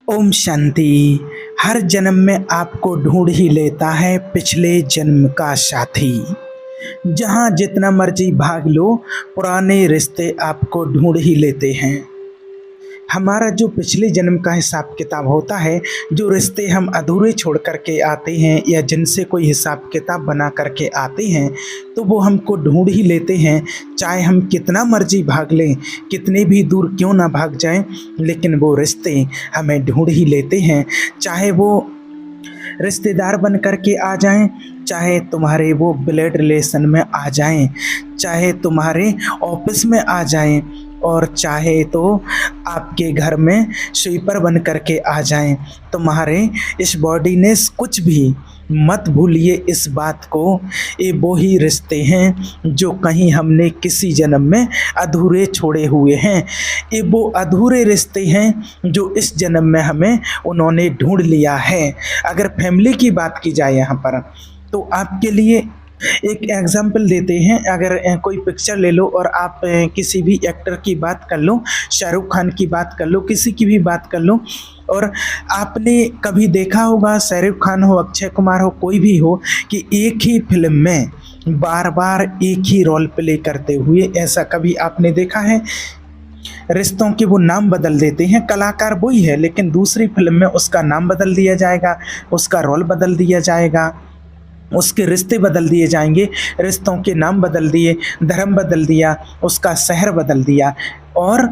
ओम शांति। हर जन्म में आपको ढूंढ ही लेता है पिछले जन्म का साथी। जहां जितना मर्जी भाग लो, पुराने रिश्ते आपको ढूंढ ही लेते हैं। हमारा जो पिछले जन्म का हिसाब किताब होता है, जो रिश्ते हम अधूरे छोड़ कर के आते हैं या जिनसे कोई हिसाब किताब बना कर के आते हैं, तो वो हमको ढूंढ ही लेते हैं। चाहे हम कितना मर्जी भाग लें, कितने भी दूर क्यों ना भाग जाएं, लेकिन वो रिश्ते हमें ढूंढ ही लेते हैं। चाहे वो रिश्तेदार बन कर के आ जाएं, चाहे तुम्हारे वो ब्लड रिलेशन में आ जाएं, चाहे तुम्हारे ऑफिस में आ जाएं, और चाहे तो आपके घर में स्वीपर बन करके आ जाएं। तुम्हारे इस बॉडी ने कुछ भी मत भूलिए इस बात को, ये वो ही रिश्ते हैं जो कहीं हमने किसी जन्म में अधूरे छोड़े हुए हैं। ये वो अधूरे रिश्ते हैं जो इस जन्म में हमें उन्होंने ढूंढ लिया है। अगर फैमिली की बात की जाए यहाँ पर, तो आपके लिए एक एग्जाम्पल देते हैं। अगर कोई पिक्चर ले लो और आप किसी भी एक्टर की बात कर लो, शाहरुख खान की बात कर लो, किसी की भी बात कर लो, और आपने कभी देखा होगा, शाहरुख खान हो, अक्षय कुमार हो, कोई भी हो, कि एक ही फिल्म में बार बार एक ही रोल प्ले करते हुए, ऐसा कभी आपने देखा है? रिश्तों के वो नाम बदल देते हैं, कलाकार वही है लेकिन दूसरी फिल्म में उसका नाम बदल दिया जाएगा, उसका रोल बदल दिया जाएगा, उसके रिश्ते बदल दिए जाएंगे, रिश्तों के नाम बदल दिए, धर्म बदल दिया, उसका शहर बदल दिया, और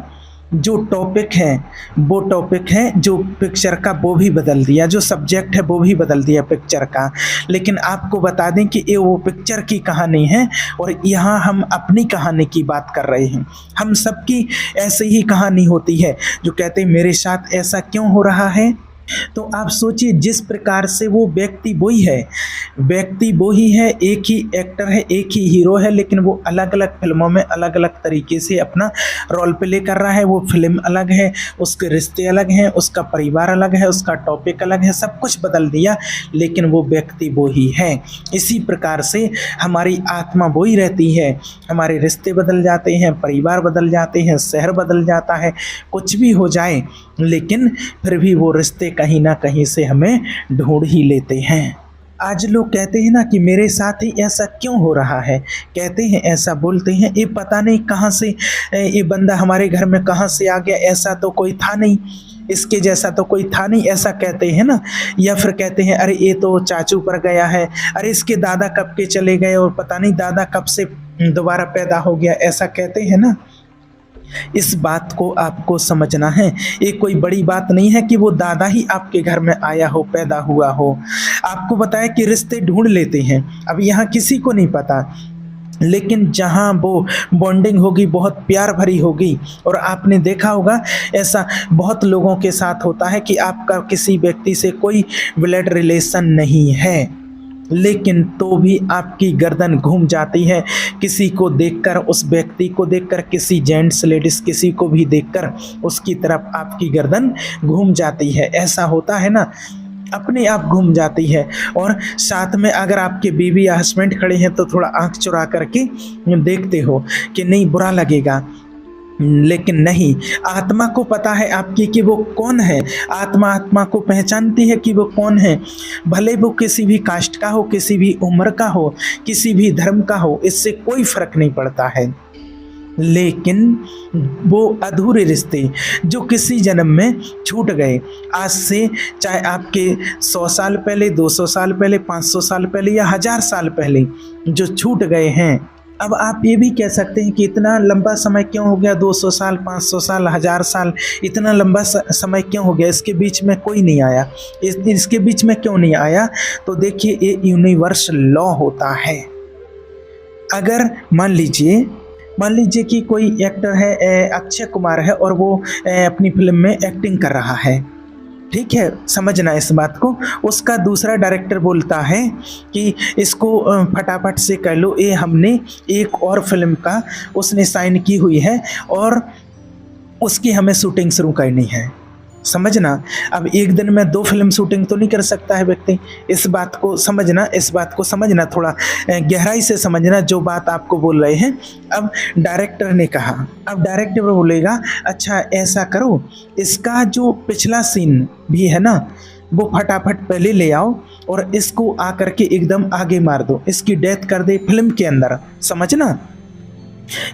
जो टॉपिक है वो टॉपिक है जो पिक्चर का वो भी बदल दिया, जो सब्जेक्ट है वो भी बदल दिया पिक्चर का। लेकिन आपको बता दें कि ये वो पिक्चर की कहानी है और यहाँ हम अपनी कहानी की बात कर रहे हैं। हम सबकी ऐसी ही कहानी होती है, जो कहते हैं मेरे साथ ऐसा क्यों हो रहा है। तो आप सोचिए, जिस प्रकार से वो व्यक्ति वही है, व्यक्ति वही है, एक ही एक्टर है, एक ही हीरो है, लेकिन वो अलग अलग फिल्मों में अलग अलग तरीके से अपना रोल प्ले कर रहा है। वो फिल्म अलग है, उसके रिश्ते अलग हैं, उसका परिवार अलग है, उसका टॉपिक अलग है, सब कुछ बदल दिया, लेकिन वो व्यक्ति वही है। इसी प्रकार से हमारी आत्मा वही रहती है, हमारे रिश्ते बदल जाते हैं, परिवार बदल जाते हैं, शहर बदल जाता है, कुछ भी हो जाए, लेकिन फिर भी वो रिश्ते कहीं ना कहीं से हमें ढूंढ ही लेते हैं। आज लोग कहते हैं ना कि मेरे साथ ही ऐसा क्यों हो रहा है, कहते हैं, ऐसा बोलते हैं, ये पता नहीं कहाँ से ये बंदा हमारे घर में कहाँ से आ गया, ऐसा तो कोई था नहीं, इसके जैसा तो कोई था नहीं, ऐसा कहते हैं ना। या फिर कहते हैं अरे ये तो चाचू पर गया है, अरे इसके दादा कब के चले गए और पता नहीं दादा कब से दोबारा पैदा हो गया, ऐसा कहते हैं ना। इस बात को आपको समझना है, ये कोई बड़ी बात नहीं है कि वो दादा ही आपके घर में आया हो, पैदा हुआ हो। आपको बताया कि रिश्ते ढूंढ लेते हैं, अब यहाँ किसी को नहीं पता, लेकिन जहाँ वो बॉन्डिंग होगी, बहुत प्यार भरी होगी। और आपने देखा होगा, ऐसा बहुत लोगों के साथ होता है कि आपका किसी व्यक्ति से कोई ब्लड रिलेशन नहीं है, लेकिन तो भी आपकी गर्दन घूम जाती है किसी को देखकर, उस व्यक्ति को देखकर, किसी जेंट्स लेडीज किसी को भी देखकर उसकी तरफ आपकी गर्दन घूम जाती है। ऐसा होता है ना, अपने आप घूम जाती है। और साथ में अगर आपके बीवी या हस्बैंड खड़े हैं तो थोड़ा आंख चुरा करके देखते हो कि नहीं बुरा लगेगा, लेकिन नहीं, आत्मा को पता है आपकी कि वो कौन है। आत्मा को पहचानती है कि वो कौन है, भले वो किसी भी कास्ट का हो, किसी भी उम्र का हो, किसी भी धर्म का हो, इससे कोई फर्क नहीं पड़ता है। लेकिन वो अधूरे रिश्ते जो किसी जन्म में छूट गए, आज से चाहे आपके 100 साल पहले, 200 साल पहले, 500 साल पहले या 1000 साल पहले जो छूट गए हैं, अब आप ये भी कह सकते हैं कि इतना लंबा समय क्यों हो गया, 200 साल, 500 साल, 1000 साल, इतना लंबा समय क्यों हो गया, इसके बीच में कोई नहीं आया। इसके बीच में क्यों नहीं आया? तो देखिए, ये यूनिवर्सल लॉ होता है। अगर मान लीजिए कि कोई एक्टर है, अक्षय कुमार है, और वो अपनी फिल्म में एक्टिंग कर रहा है, ठीक है, समझना इस बात को। उसका दूसरा डायरेक्टर बोलता है कि इसको फटाफट से कर लो, ये हमने एक और फिल्म का उसने साइन की हुई है और उसकी हमें शूटिंग शुरू करनी है। समझना। अब एक दिन में 2 फिल्म शूटिंग तो नहीं कर सकता है व्यक्ति, इस बात को समझना, इस बात को समझना, थोड़ा गहराई से समझना जो बात आपको बोल रहे हैं। अब डायरेक्टर ने कहा, अब डायरेक्टर बोलेगा अच्छा ऐसा करो, इसका जो पिछला सीन भी है ना वो फटाफट पहले ले आओ और इसको आकर के एकदम आगे मार दो, इसकी डेथ कर दे फिल्म के अंदर, समझना।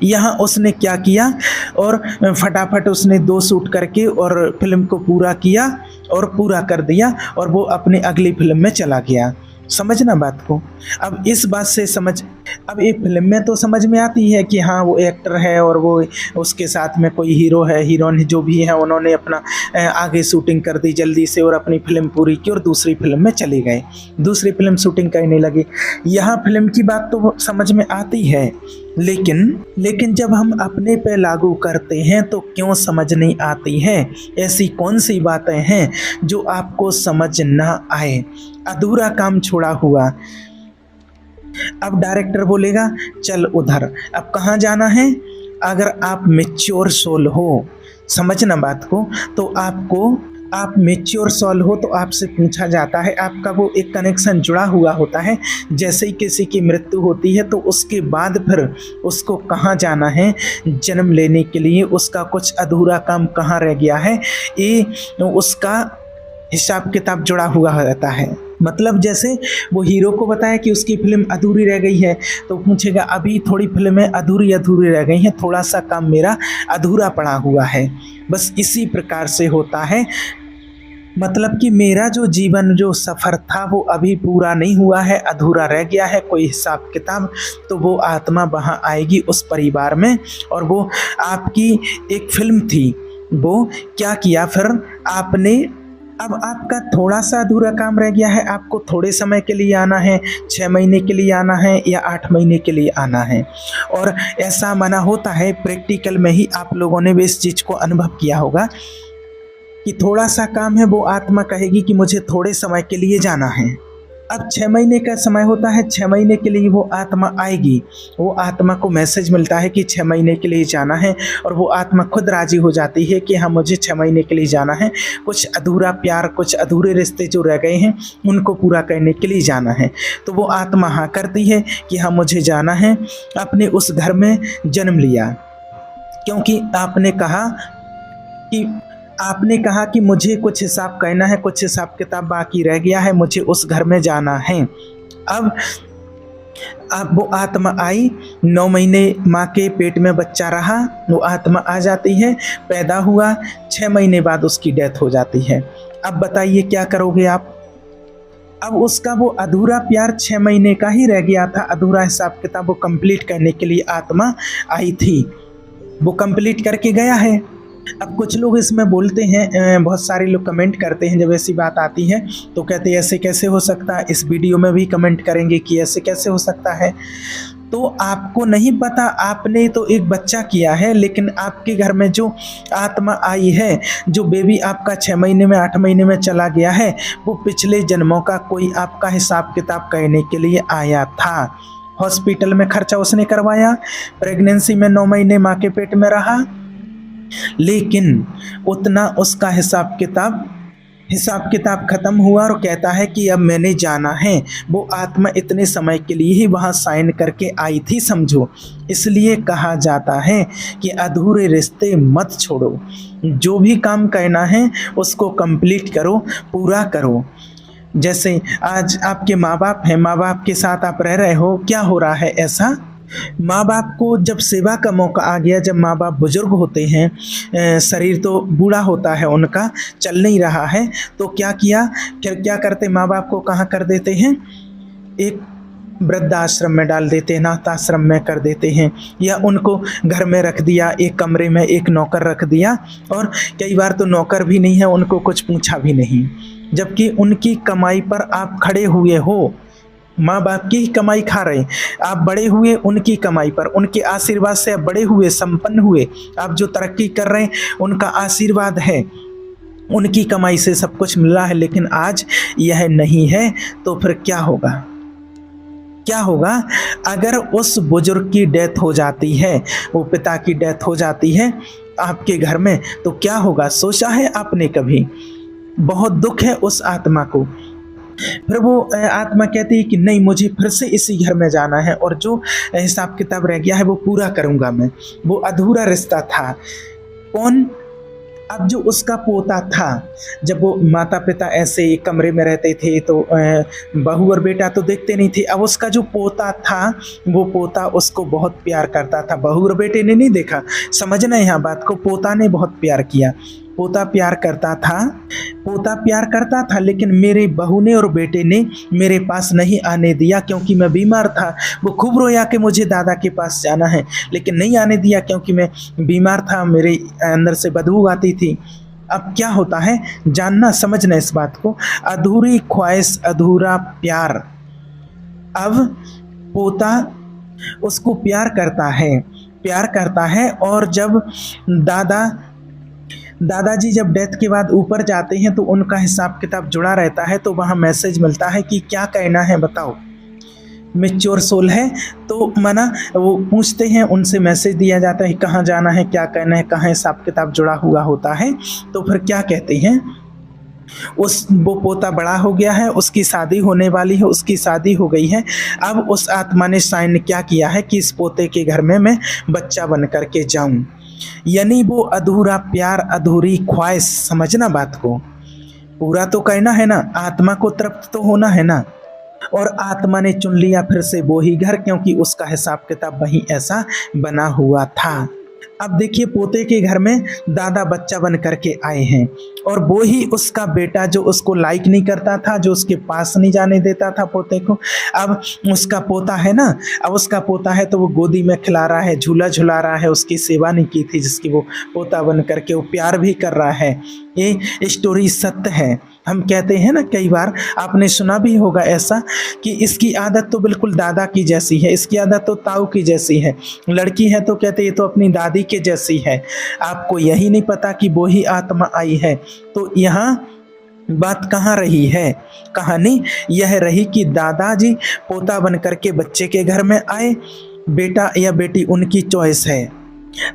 यहाँ उसने क्या किया और फटाफट उसने 2 शूट करके और फिल्म को पूरा किया और पूरा कर दिया और वो अपनी अगली फिल्म में चला गया, समझना बात को। अब इस बात से समझ, अब एक फिल्म में तो समझ में आती है कि हाँ वो एक्टर है और वो उसके साथ में कोई हीरो है, हीरोइन जो भी है, उन्होंने अपना आगे शूटिंग कर दी जल्दी से और अपनी फिल्म पूरी की और दूसरी फिल्म में चले गए, दूसरी फिल्म शूटिंग करने लगे। यहाँ फिल्म की बात तो समझ में आती है, लेकिन जब हम अपने पे लागू करते हैं तो क्यों समझ नहीं आती है? ऐसी कौन सी बातें हैं जो आपको समझ ना आए? अधूरा काम छोड़ा हुआ। अब डायरेक्टर बोलेगा चल उधर, अब कहाँ जाना है? अगर आप मैच्योर सोल हो, समझना बात को, तो आप मैच्योर सोल हो तो आपसे पूछा जाता है, आपका वो एक कनेक्शन जुड़ा हुआ होता है। जैसे ही किसी की मृत्यु होती है तो उसके बाद फिर उसको कहाँ जाना है जन्म लेने के लिए, उसका कुछ अधूरा काम कहाँ रह गया है, ये उसका हिसाब किताब जुड़ा हुआ रहता है। मतलब जैसे वो हीरो को बताया कि उसकी फिल्म अधूरी रह गई है तो पूछेगा अभी थोड़ी फिल्में अधूरी रह गई हैं, थोड़ा सा काम मेरा अधूरा पड़ा हुआ है। बस इसी प्रकार से होता है, मतलब कि मेरा जो जीवन जो सफ़र था वो अभी पूरा नहीं हुआ है, अधूरा रह गया है कोई हिसाब किताब, तो वो आत्मा वहाँ आएगी उस परिवार में और वो आपकी एक फिल्म थी, वो क्या किया फिर आपने, अब आपका थोड़ा सा अधूरा काम रह गया है, आपको थोड़े समय के लिए आना है, 6 महीने के लिए आना है या 8 महीने के लिए आना है। और ऐसा माना होता है, प्रैक्टिकल में ही आप लोगों ने भी इस चीज़ को अनुभव किया होगा कि थोड़ा सा काम है, वो आत्मा कहेगी कि मुझे थोड़े समय के लिए जाना है। अब 6 महीने का समय होता है, 6 महीने के लिए वो आत्मा आएगी, वो आत्मा को मैसेज मिलता है कि 6 महीने के लिए जाना है और वो आत्मा खुद राजी हो जाती है कि हाँ मुझे 6 महीने के लिए जाना है, कुछ अधूरा प्यार, कुछ अधूरे रिश्ते जो रह गए हैं उनको पूरा करने के लिए जाना है। तो वो आत्मा हाँ करती है कि हाँ मुझे जाना है। अपने उस घर में जन्म लिया, क्योंकि आपने कहा कि मुझे कुछ हिसाब करना है, कुछ हिसाब किताब बाकी रह गया है, मुझे उस घर में जाना है। अब वो आत्मा आई, 9 महीने माँ के पेट में बच्चा रहा, वो आत्मा आ जाती है, पैदा हुआ, 6 महीने बाद उसकी डेथ हो जाती है। अब बताइए क्या करोगे आप? अब उसका वो अधूरा प्यार 6 महीने का ही रह गया था, अधूरा हिसाब किताब वो कंप्लीट करने के लिए आत्मा आई थी, वो कंप्लीट करके गया है। अब कुछ लोग इसमें बोलते हैं, बहुत सारे लोग कमेंट करते हैं जब ऐसी बात आती है तो कहते हैं ऐसे कैसे हो सकता है, इस वीडियो में भी कमेंट करेंगे कि ऐसे कैसे हो सकता है। तो आपको नहीं पता, आपने तो एक बच्चा किया है, लेकिन आपके घर में जो आत्मा आई है, जो बेबी आपका 6 महीने में 8 महीने में चला गया है, वो पिछले जन्मों का कोई आपका हिसाब किताब करने के लिए आया था। हॉस्पिटल में खर्चा उसने करवाया, प्रेगनेंसी में 9 महीने माँ के पेट में रहा, लेकिन उतना उसका हिसाब किताब खत्म हुआ और कहता है कि अब मैंने जाना है। वो आत्मा इतने समय के लिए ही वहाँ साइन करके आई थी, समझो। इसलिए कहा जाता है कि अधूरे रिश्ते मत छोड़ो, जो भी काम करना है उसको कंप्लीट करो, पूरा करो। जैसे आज आपके माँ बाप हैं, माँ बाप के साथ आप रह रहे हो, क्या हो रहा है ऐसा? माँ बाप को जब सेवा का मौका आ गया, जब माँ बाप बुजुर्ग होते हैं, शरीर तो बूढ़ा होता है उनका, चल नहीं रहा है, तो क्या करते माँ बाप को कहाँ कर देते हैं? एक वृद्धाश्रम में डाल देते हैं, अनाथाश्रम में कर देते हैं, या उनको घर में रख दिया, एक कमरे में एक नौकर रख दिया, और कई बार तो नौकर भी नहीं है, उनको कुछ पूछा भी नहीं, जबकि उनकी कमाई पर आप खड़े हुए हो, माँ बाप की कमाई खा रहे, आप बड़े हुए उनकी कमाई पर, उनके आशीर्वाद से आप बड़े हुए, संपन्न हुए, आप जो तरक्की कर रहे हैं उनका आशीर्वाद है, उनकी कमाई से सब कुछ मिल रहा है। लेकिन आज यह नहीं है तो फिर क्या होगा? क्या होगा अगर उस बुजुर्ग की डेथ हो जाती है, वो पिता की डेथ हो जाती है, आपके घर में तो क्या होगा, सोचा है आपने कभी? बहुत दुख है उस आत्मा को। फिर वो आत्मा कहती है कि नहीं, मुझे फिर से इसी घर में जाना है और जो हिसाब किताब रह गया है वो पूरा करूँगा मैं। वो अधूरा रिश्ता था। कौन? अब जो उसका पोता था, जब वो माता पिता ऐसे एक कमरे में रहते थे तो बहू और बेटा तो देखते नहीं थे। अब उसका जो पोता था, वो पोता उसको बहुत प्यार करता था। बहू और बेटे ने नहीं देखा, समझना यहाँ बात को। पोता ने बहुत प्यार किया, पोता प्यार करता था, पोता प्यार करता था, लेकिन मेरे बहू ने और बेटे ने मेरे पास नहीं आने दिया क्योंकि मैं बीमार था। वो खूब रोया कि मुझे दादा के पास जाना है, लेकिन नहीं आने दिया क्योंकि मैं बीमार था, मेरे अंदर से बदबू आती थी। अब क्या होता है, जानना समझना इस बात को। अधूरी ख्वाहिश, अधूरा प्यार। अब पोता उसको प्यार करता है, प्यार करता है। और जब दादाजी जब डेथ के बाद ऊपर जाते हैं तो उनका हिसाब किताब जुड़ा रहता है। तो वहाँ मैसेज मिलता है कि क्या कहना है बताओ। मैच्योर सोल है तो मना वो पूछते हैं, उनसे मैसेज दिया जाता है कहाँ जाना है, क्या कहना है, कहाँ हिसाब किताब जुड़ा हुआ होता है। तो फिर क्या कहते हैं, वो पोता बड़ा हो गया है, उसकी शादी होने वाली है, उसकी शादी हो गई है। अब उस आत्मा ने साइन क्या किया है कि इस पोते के घर में मैं बच्चा बन करके जाऊं। यानी वो अधूरा प्यार, अधूरी ख्वाहिश, समझना बात को। पूरा तो कहना है ना, आत्मा को तृप्त तो होना है ना। और आत्मा ने चुन लिया फिर से वो ही घर, क्योंकि उसका हिसाब किताब वहीं ऐसा बना हुआ था। अब देखिए, पोते के घर में दादा बच्चा बन करके आए हैं और वो ही उसका बेटा जो उसको लाइक नहीं करता था, जो उसके पास नहीं जाने देता था पोते को, अब उसका पोता है ना, अब उसका पोता है तो वो गोदी में खिला रहा है, झूला झुला रहा है। उसकी सेवा नहीं की थी जिसकी वो पोता बन करके वो प्यार भी कर रहा है। ये स्टोरी सत्य है। हम कहते हैं ना, कई बार आपने सुना भी होगा ऐसा कि इसकी आदत तो बिल्कुल दादा की जैसी है, इसकी आदत तो ताऊ की जैसी है। लड़की है तो कहते ये तो अपनी दादी के जैसी है। आपको यही नहीं पता कि वो ही आत्मा आई है। तो यहाँ बात कहाँ रही है, कहानी यह रही कि दादाजी पोता बन करके बच्चे के घर में आए, बेटा या बेटी उनकी चॉइस है।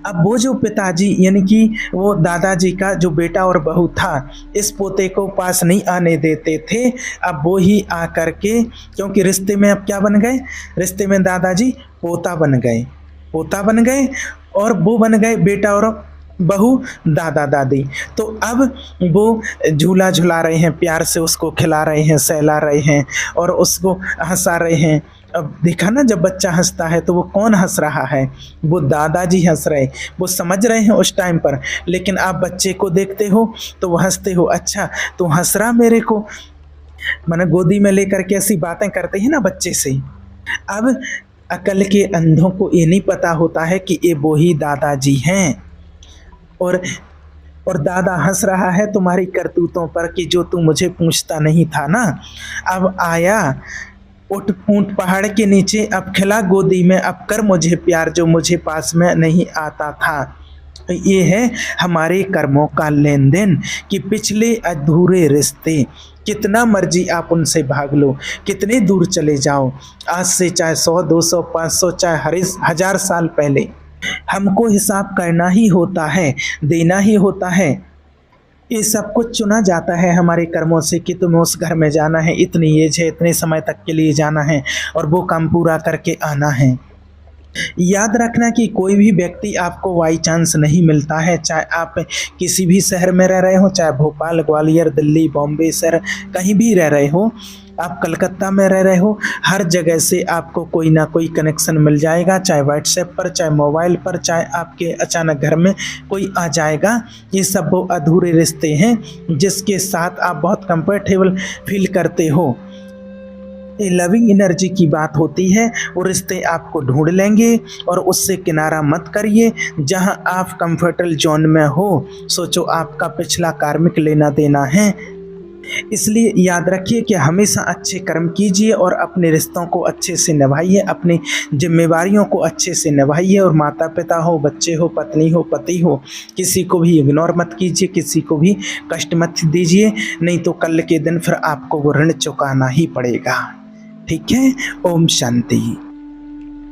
अब वो जो पिताजी यानी कि वो दादाजी का जो बेटा और बहू था, इस पोते को पास नहीं आने देते थे। अब वो ही आ करके, क्योंकि रिश्ते में अब क्या बन गए, रिश्ते में दादाजी पोता बन गए, पोता बन गए और वो बन गए बेटा और बहू दादा दादी। तो अब वो झूला झुला रहे हैं, प्यार से उसको खिला रहे हैं, सहला रहे हैं और उसको हंसा रहे हैं। अब देखा ना, जब बच्चा हंसता है तो वो कौन हंस रहा है, वो दादाजी हंस रहे, वो समझ रहे हैं उस टाइम पर। लेकिन आप बच्चे को देखते हो तो वो हंसते हो, अच्छा तो हंस रहा मेरे को, मैंने गोदी में लेकर के ऐसी बातें करते हैं ना बच्चे से। अब अकल के अंधों को ये नहीं पता होता है कि ये वो ही दादाजी हैं और दादा हंस रहा है तुम्हारी करतूतों पर कि जो तू मुझे पूछता नहीं था ना, अब आया ऊंट पहाड़ के नीचे, अब खिला गोदी में, अब कर मुझे प्यार जो मुझे पास में नहीं आता था। ये है हमारे कर्मों का लेन देन कि पिछले अधूरे रिश्ते, कितना मर्जी आप उनसे भाग लो, कितने दूर चले जाओ, आज से चाहे 100, 200, 500, चाहे 1000 साल पहले, हमको हिसाब करना ही होता है, देना ही होता है। ये सब कुछ चुना जाता है हमारे कर्मों से कि तुम्हें उस घर में जाना है, इतनी एज है, इतने समय तक के लिए जाना है और वो काम पूरा करके आना है। याद रखना कि कोई भी व्यक्ति आपको बाई चांस नहीं मिलता है, चाहे आप किसी भी शहर में रह रहे हो, चाहे भोपाल, ग्वालियर, दिल्ली, बॉम्बे शहर कहीं भी रह रहे हो, आप कलकत्ता में रह रहे हो, हर जगह से आपको कोई ना कोई कनेक्शन मिल जाएगा, चाहे व्हाट्सएप पर, चाहे मोबाइल पर, चाहे आपके अचानक घर में कोई आ जाएगा। ये सब वो अधूरे रिश्ते हैं जिसके साथ आप बहुत कंफर्टेबल फील करते हो। ये लविंग एनर्जी की बात होती है। वो रिश्ते आपको ढूंढ लेंगे और उससे किनारा मत करिए। जहां आप कंफर्टेबल जोन में हो, सोचो आपका पिछला कार्मिक लेना देना है। इसलिए याद रखिए कि हमेशा अच्छे कर्म कीजिए और अपने रिश्तों को अच्छे से निभाइए, अपनी जिम्मेवारियों को अच्छे से निभाइए। और माता पिता हो, बच्चे हो, पत्नी हो, पति हो, किसी को भी इग्नोर मत कीजिए, किसी को भी कष्ट मत दीजिए, नहीं तो कल के दिन फिर आपको वो ऋण चुकाना ही पड़ेगा। ठीक है। ओम शांति।